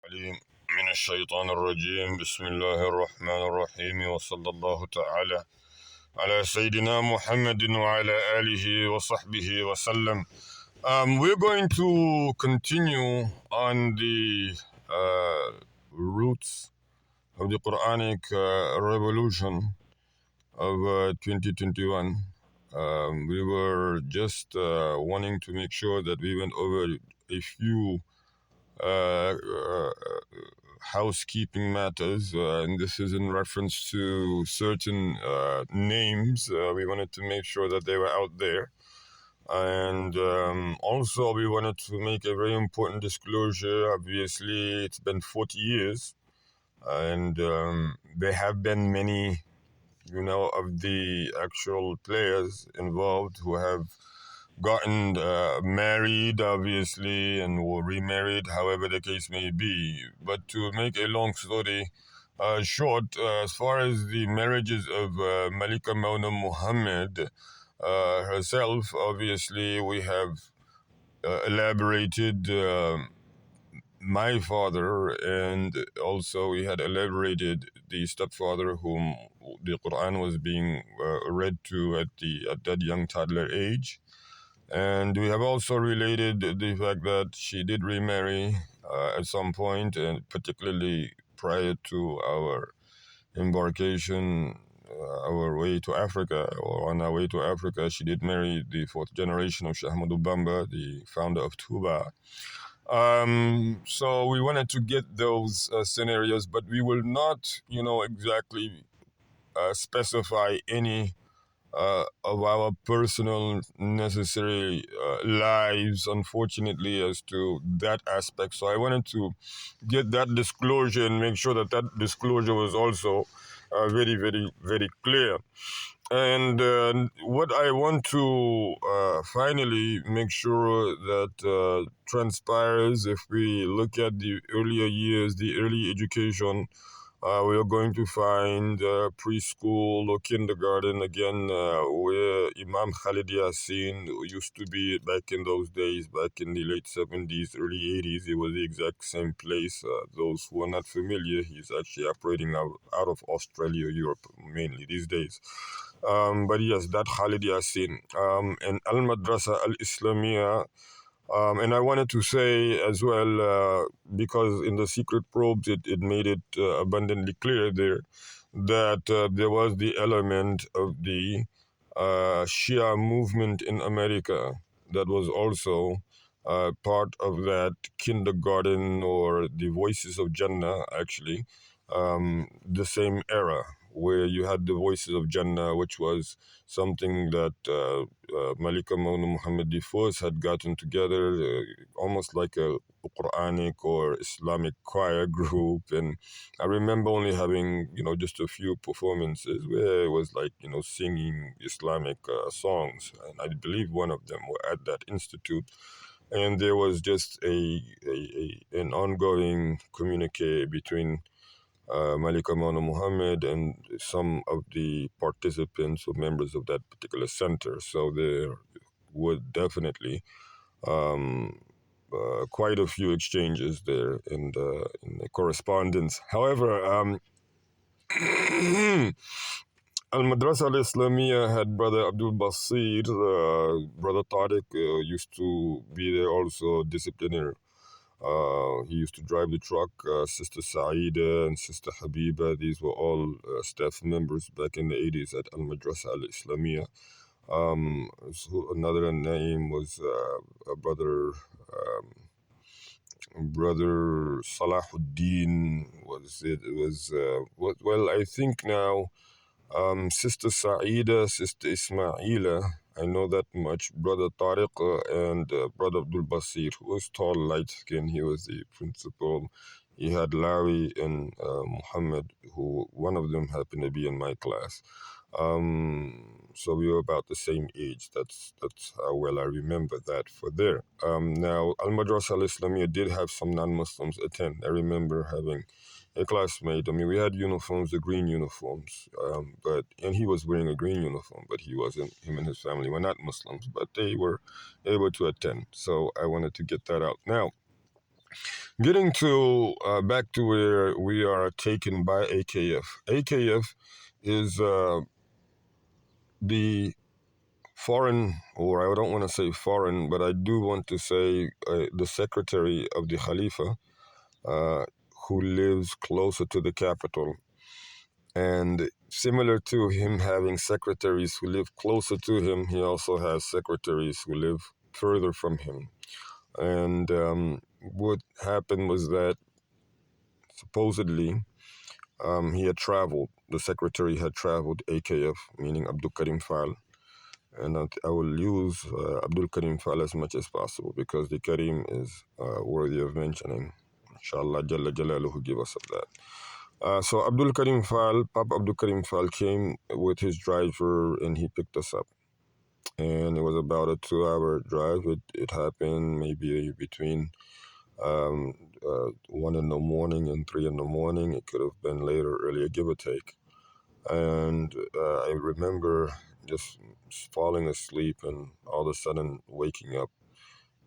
العليم من الشيطان الرجيم بسم الله الرحمن الرحيم وصلى الله تعالى على سيدنا محمد وعلى آله وصحبه وسلم. We're going to continue on the roots of the Quranic revolution of 2021. We were just wanting to make sure that we went over a few uh, uh, housekeeping matters, and this is in reference to certain names. We wanted to make sure that they were out there. And also, we wanted to make a very important disclosure. Obviously, it's been 40 years, and there have been many, of the actual players involved who have gotten married, obviously, and were remarried, however the case may be. But to make a long story short, as far as the marriages of Malika Mauna Muhammad herself, obviously, we have elaborated my father, and also we had elaborated the stepfather whom the Quran was being read to at that young toddler age. And we have also related the fact that she did remarry at some point, and particularly prior to our embarkation, our way to Africa, or on our way to Africa, she did marry the fourth generation of Sheikh Ahmadu Bamba, the founder of Tuba. So we wanted to get those scenarios, but we will not, exactly specify any of our personal necessary lives, unfortunately, as to that aspect. So I wanted to get that disclosure and make sure that that disclosure was also very, very, very clear. And what I want to finally make sure that transpires, if we look at the earlier years, the early education, we are going to find preschool or kindergarten again, where Imam Khalid Yassin used to be back in those days, back in the late 70s, early 80s. It was the exact same place. Those who are not familiar, he's actually operating out of Australia, Europe, mainly these days. But yes, that Khalid Yassin. And Al Madrasa Al Islamia. And I wanted to say as well, because in the secret probes it made it abundantly clear there that there was the element of the Shia movement in America that was also part of that kindergarten, or the Voices of Jannah, actually, the same era where you had the Voices of Jannah, which was something that Malika Mauna Muhammad I had gotten together, almost like a Quranic or Islamic choir group. And I remember only having, just a few performances where it was like, singing Islamic songs. And I believe one of them were at that institute. And there was just an ongoing communique between Malika Mauna Muhammad and some of the participants or members of that particular center. So there were definitely quite a few exchanges there in the correspondence. However, Al Madrasa Al Islamia had Brother Abdul Basir, Brother Tariq used to be there also, disciplinary. He used to drive the truck. Sister Saida and Sister Habiba, these were all staff members back in the 80s at Al Madrasa Al Islamia. So another name was Brother Salahuddin. Was it? It was well, I think now. Sister Saida, Sister Ismaila, I know that much. Brother Tariq and Brother Abdul Basir, who was tall, light skinned. He was the principal. He had Larry and Muhammad, who one of them happened to be in my class. So we were about the same age. That's how well I remember that for there. Now, Al Madrasa Al Islamiyah did have some non-Muslims attend. I remember having a classmate. I mean, we had uniforms, the green uniforms, and he was wearing a green uniform, but he wasn't. Him and his family were not Muslims, but they were able to attend. So I wanted to get that out. Now, Getting to back to where we are taken by AKF. AKF is the foreign, or I don't want to say foreign, but I do want to say the secretary of the Khalifa, uh, who lives closer to the capital. And similar to him having secretaries who live closer to him, he also has secretaries who live further from him. And what happened was that supposedly he had traveled, the secretary had traveled AKF, meaning Abdul Karim Fal. And I will use Abdul Karim Fal as much as possible because the Karim is worthy of mentioning. Inshallah, Jalla Jalaluhu give us of that. So Abdul Karim Fal, Papa Abdul Karim Fal came with his driver and he picked us up. And it was about a 2 hour drive. It happened maybe between 1 in the morning and 3 in the morning. It could have been later, earlier, give or take. And I remember just falling asleep and all of a sudden waking up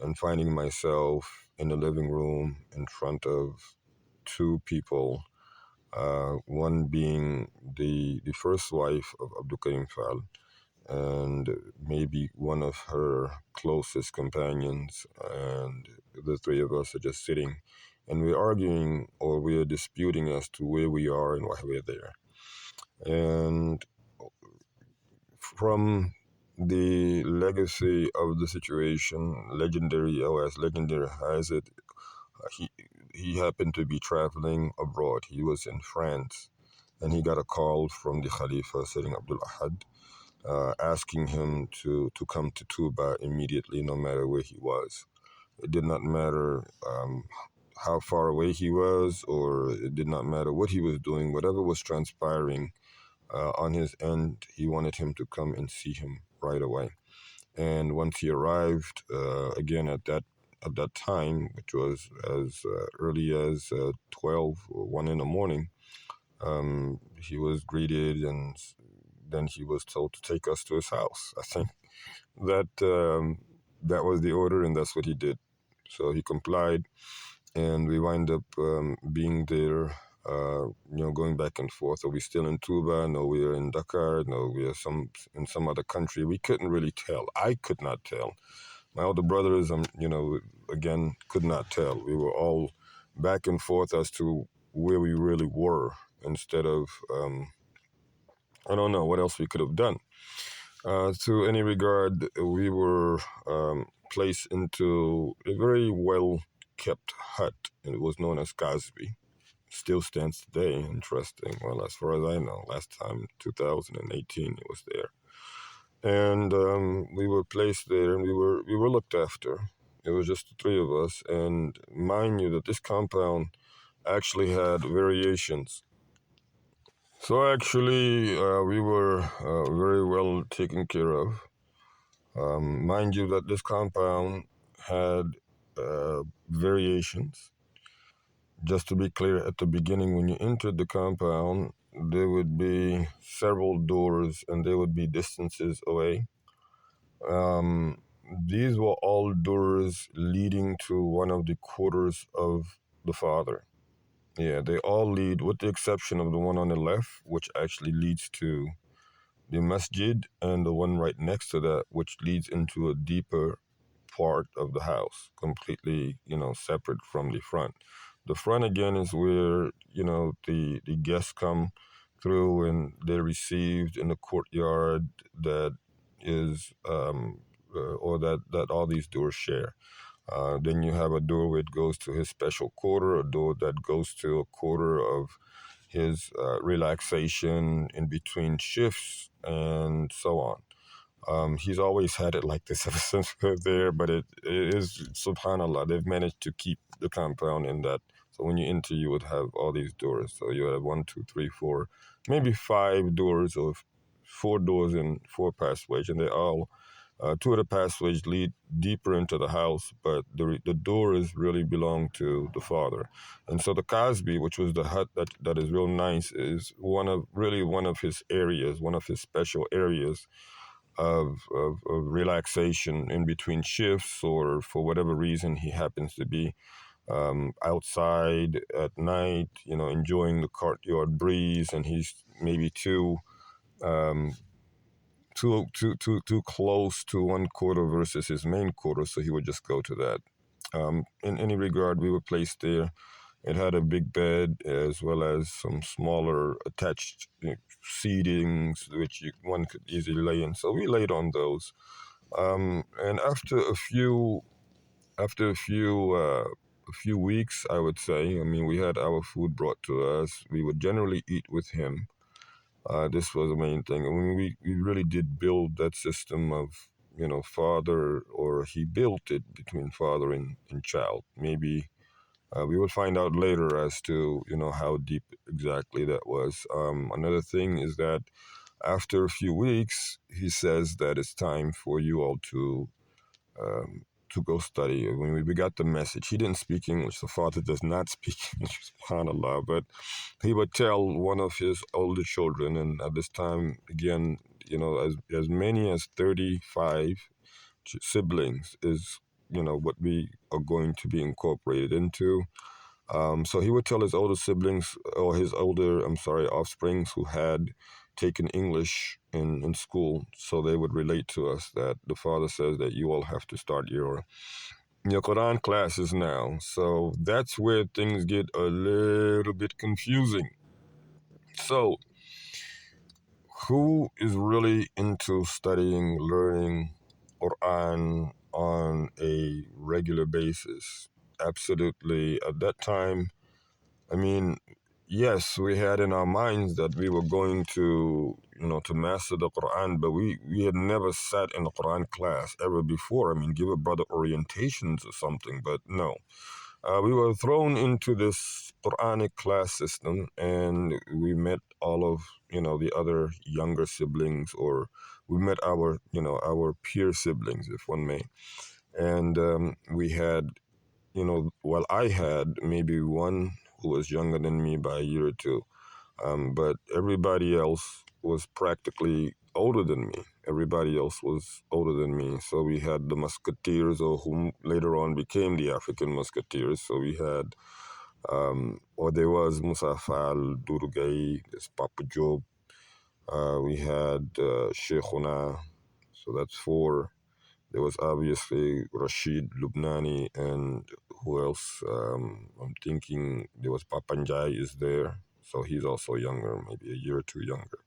and finding myself in the living room in front of two people, one being the first wife of Abdul Karim Fal and maybe one of her closest companions, and the three of us are just sitting and we're arguing or we're disputing as to where we are and why we're there. And from the legacy of the situation, legendary, or as legendary has it, he he happened to be traveling abroad. He was in France, and he got a call from the Khalifa, Sayyidina Abdul Ahad, asking him to come to Tuba immediately, no matter where he was. It did not matter how far away he was, or it did not matter what he was doing. Whatever was transpiring on his end, he wanted him to come and see him right away. And once he arrived, again at that time, which was as early as 12 or 1 in the morning, he was greeted and then he was told to take us to his house. I think that that was the order, and that's what he did. So he complied, and we wind up being there. Going back and forth. Are we still in Tuba? No, we are in Dakar. No, we are in some other country. We couldn't really tell. I could not tell. My older brothers, again, could not tell. We were all back and forth as to where we really were, instead of I don't know what else we could have done. To any regard, we were placed into a very well kept hut, and it was known as Casby. Still stands today. Interesting. Well, as far as I know, last time 2018 it was there, and we were placed there, and we were looked after. It was just the three of us, and mind you, that this compound actually had variations. So actually, we were very well taken care of. Mind you, that this compound had variations. Just to be clear, at the beginning, when you entered the compound, there would be several doors and they would be distances away. Um, these were all doors leading to one of the quarters of the father. Yeah, they all lead, with the exception of the one on the left, which actually leads to the masjid, and the one right next to that, which leads into a deeper part of the house, completely, separate from the front. The front again is where, the guests come through and they're received in the courtyard that is, or that all these doors share. Then you have a door where it goes to his special quarter, a door that goes to a quarter of his relaxation in between shifts, and so on. He's always had it like this ever since we were there, but it is, subhanAllah, they've managed to keep the compound in that. So when you enter, you would have all these doors. So you have one, two, three, four, maybe five doors, or four doors and four passageways, and they all, two of the passageways lead deeper into the house, but the doors really belong to the father. And so the Casby, which was the hut that is real nice, is one of his areas, one of his special areas of relaxation in between shifts, or for whatever reason he happens to be outside at night, enjoying the courtyard breeze, and he's maybe um, too close to one quarter versus his main quarter, so he would just go to that. In any regard, we were placed there. It had a big bed as well as some smaller attached seatings, which one could easily lay in. So we laid on those. And after a few weeks, I would say. I mean, we had our food brought to us. We would generally eat with him. This was the main thing. I mean, we really did build that system of, father, or he built it between father and child. Maybe we will find out later as to, how deep exactly that was. Another thing is that after a few weeks, he says that it's time for you all to go study. When we got the message, he didn't speak English. The father does not speak English, subhanAllah, but he would tell one of his older children, and at this time, again, as many as 35 siblings is, what we are going to be incorporated into. So he would tell his older siblings, or his older, I'm sorry, offsprings who had taken English in school, so they would relate to us that the father says that you all have to start your Quran classes now. So that's where things get a little bit confusing. So who is really into studying, learning Quran on a regular basis? Absolutely. At that time, I mean, yes, we had in our minds that we were going to master the Quran, but we had never sat in a Quran class ever before. I mean, give a brother orientations or something, but no. We were thrown into this Quranic class system, and we met all of the other younger siblings, or we met our peer siblings, if one may, and we had well, I had maybe one who was younger than me by a year or two, but everybody else was practically older than me. Everybody else was older than me. So we had the Musketeers, or whom later on became the African Musketeers. So we had, or there was Musa Fall, Durugay, there's Papa Job. We had Sheikhuna, so that's four. There was obviously Rashid Lubnani, and who else? I'm thinking there was Papanjai is there, so he's also younger, maybe a year or two younger.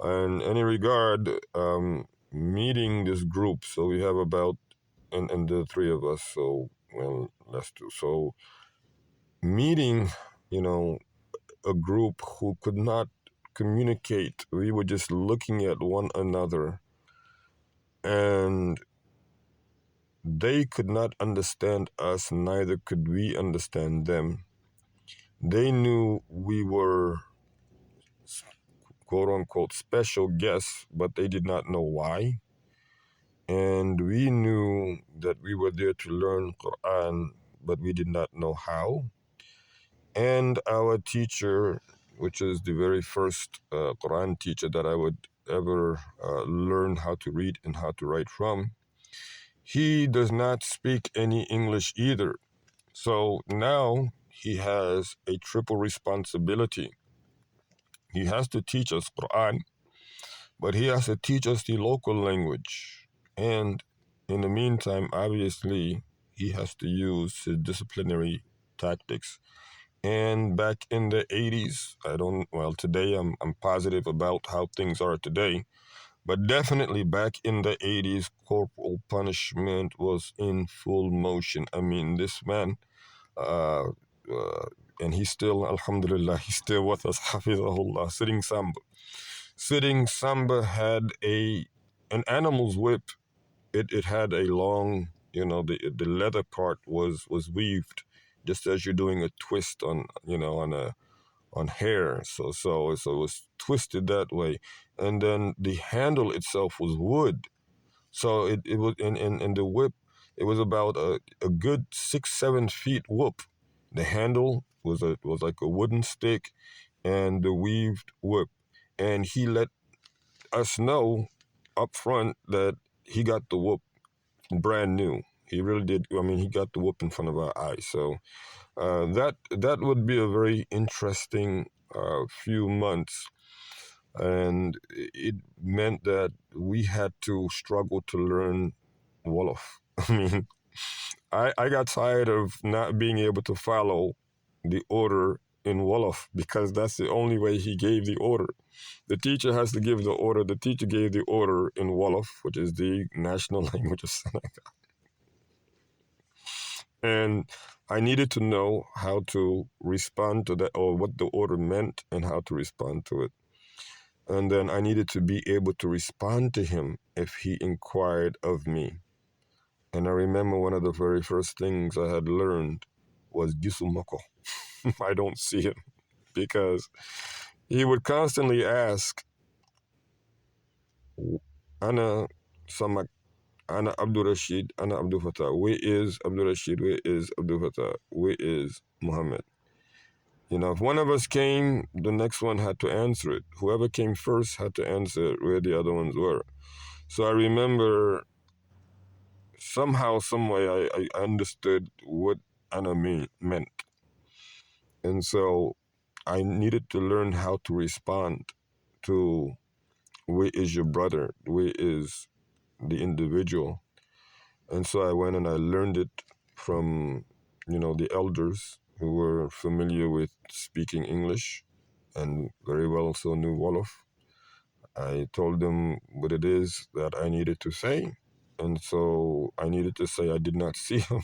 In any regard, meeting this group, so we have about, and the three of us, so, well, let's do, so meeting, you know, a group who could not communicate. We were just looking at one another, and they could not understand us, neither could we understand them. They knew we were quote unquote special guests, but they did not know why. And we knew that we were there to learn Quran, but we did not know how. And our teacher, which is the very first Quran teacher that I would ever learn how to read and how to write from, he does not speak any English either. So now he has a triple responsibility. He has to teach us Quran, but he has to teach us the local language. And in the meantime, obviously, he has to use his disciplinary tactics. And back in the 80s, today I'm positive about how things are today, but definitely back in the 80s, corporal punishment was in full motion. I mean, this man, uh, uh, and he's still, alhamdulillah, he's still with us, hafizahullah, sitting Samba. Sitting Samba had an animal's whip. It had a long, the leather part was weaved, just as you're doing a twist on hair. So it was twisted that way, and then the handle itself was wood. So it was in the whip. It was about a good 6-7 feet whoop. The handle was like a wooden stick, and the weaved whip. And he let us know up front that he got the whoop brand new. He really did. I mean, he got the whoop in front of our eyes. So that would be a very interesting few months, and it meant that we had to struggle to learn Wolof. I mean, I got tired of not being able to follow the order in Wolof because that's the only way he gave the order. The teacher has to give the order. The teacher gave the order in Wolof, which is the national language of Senegal. And I needed to know how to respond to that, or what the order meant and how to respond to it. And then I needed to be able to respond to him if he inquired of me. And I remember one of the very first things I had learned was Gisumako. I don't see him, because he would constantly ask, Ana Samak, Ana Abdul Rashid, Ana Abdul Fattah. Where is Abdul Rashid? Where is Abdul Fattah? Where is Muhammad? You know, if one of us came, the next one had to answer it. Whoever came first had to answer where the other ones were. So I remember somehow, some way, I understood what Ana meant. And so I needed to learn how to respond to where is your brother, where is the individual. And so I went and I learned it from, the elders who were familiar with speaking English and very well also knew Wolof. I told them what it is that I needed to say. And so I needed to say I did not see him.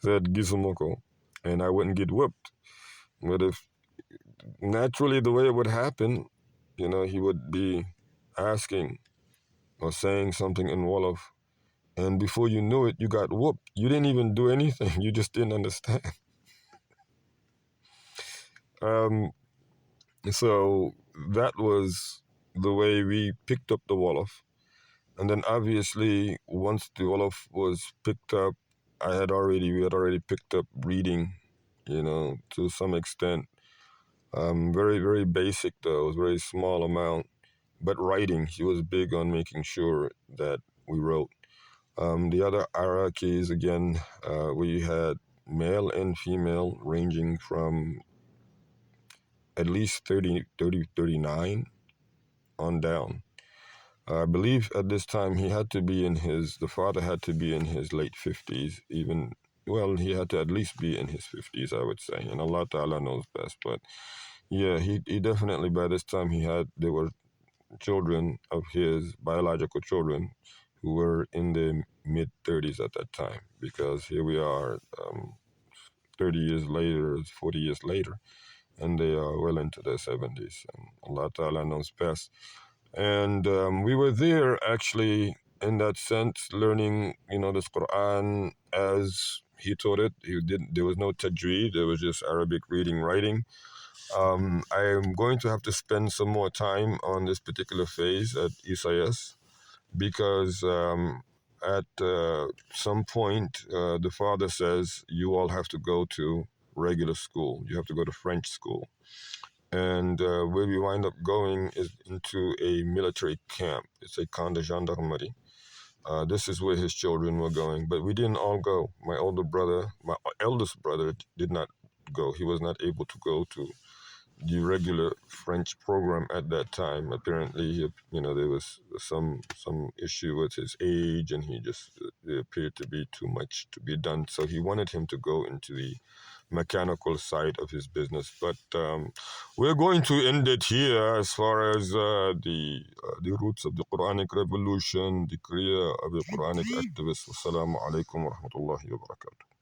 Said Gizumoko. And I wouldn't get whipped. But if naturally the way it would happen, he would be asking or saying something in Wolof. And before you knew it, you got whooped. You didn't even do anything. You just didn't understand. Um, so that was the way we picked up the Wolof. And then obviously, once the Wolof was picked up, we had already picked up reading, to some extent. Very, very basic though. It was a very small amount. But writing, he was big on making sure that we wrote. The other hierarchies, again, we had male and female ranging from at least 39 on down. I believe at this time the father had to be in his late 50s, he had to at least be in his 50s, I would say. And Allah Ta'ala knows best. But yeah, he definitely, by this time, there were children of his, biological children, who were in their mid 30s at that time, because here we are 30 years later, 40 years later, and they are well into their 70s. And Allah Ta'ala knows best. And we were there actually in that sense, learning, this Quran as he taught it. There was no tajweed, there was just Arabic reading, writing. I am going to have to spend some more time on this particular phase at ISIS, because at some point the father says you all have to go to regular school. You have to go to French school. And where we wind up going is into a military camp. It's a camp de gendarmerie. This is where his children were going, but we didn't all go. My eldest brother did not go. He was not able to go to the regular French program at that time. Apparently, there was some issue with his age, and it appeared to be too much to be done. So he wanted him to go into the mechanical side of his business. But we're going to end it here as far as the roots of the Quranic revolution, the career of the Quranic activist. Wassalamu alaikum wa rahmatullahi wa barakatuh.